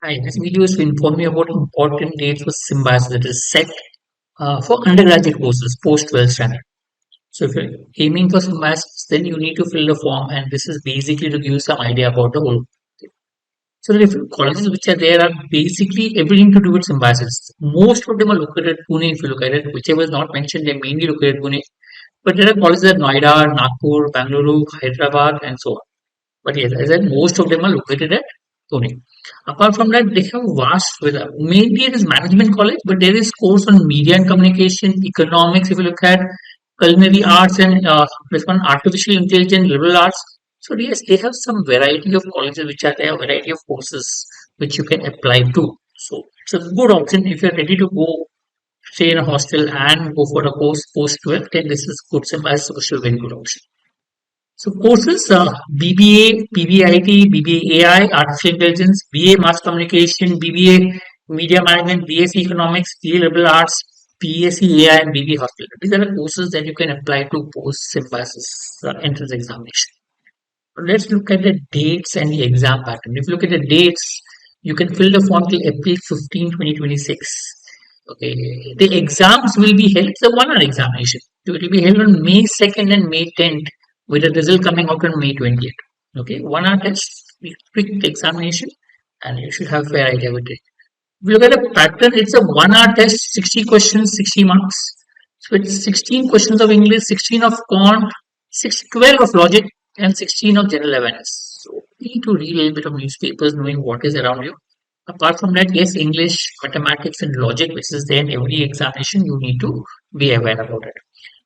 Hi, this video is to inform you about important dates for Symbiosis that is set for undergraduate courses post 12th standard. So if you're aiming for Symbiosis, then you need to fill the form, and this is basically to give you some idea about the whole thing. So the different colleges which are there are basically everything to do with Symbiosis. Most of them are located at Pune. If you look at it, whichever is not mentioned, they're mainly located at Pune. But there are colleges at Noida, Nagpur, Bangalore, Hyderabad, and so on. But yes, as I said, most of them are located at Pune. Apart from that, they have vast with mainly it is management college, but there is course on media and communication, economics. If you look at culinary arts and this one artificial intelligence, liberal arts. So yes, they have some variety of colleges which are there, variety of courses which you can apply to. So it's a good option if you're ready to go stay in a hostel and go for a course post 12. Then this is good. As a very good option. So courses BBA, BBIT, BBA AI, Artificial Intelligence, BA Mass Communication, BBA Media Management, BSc Economics, BA Liberal Arts, BSc AI, and BBA Hospital. These are the courses that you can apply to post Symbiosis entrance examination. Let's look at the dates and the exam pattern. If you look at the dates, you can fill the form till April 15, 2026. Okay, the exams will be held. It's a 1 hour examination. So it will be held on May 2nd and May 10th, with the result coming out on May 20th. Okay, 1 hour test, quick examination, and you should have fair idea with it. If you look at the pattern, it's a 1 hour test, 60 questions, 60 marks. So it's 16 questions of English, 16 of quant, 12 of logic, and 16 of general awareness. So you need to read a little bit of newspapers, knowing what is around you. Apart from that, yes, English, mathematics, and logic, which is there in every examination, you need to be aware about it.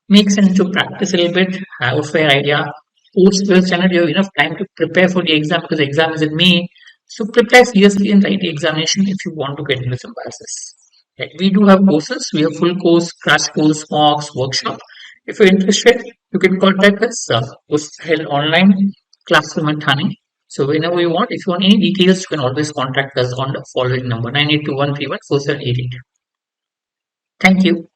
Makes sense to practice a little bit, have a fair idea. Post 12th standard, you have enough time to prepare for the exam because the exam is in May. So prepare seriously and write the examination if you want to get into Symbiosis. Right. We do have courses. We have full course, crash course, mocks, workshop. If you're interested, you can contact us. Course held online, classroom and Thane. So whenever you want, if you want any details, you can always contact us on the following number 9821314788. Thank you.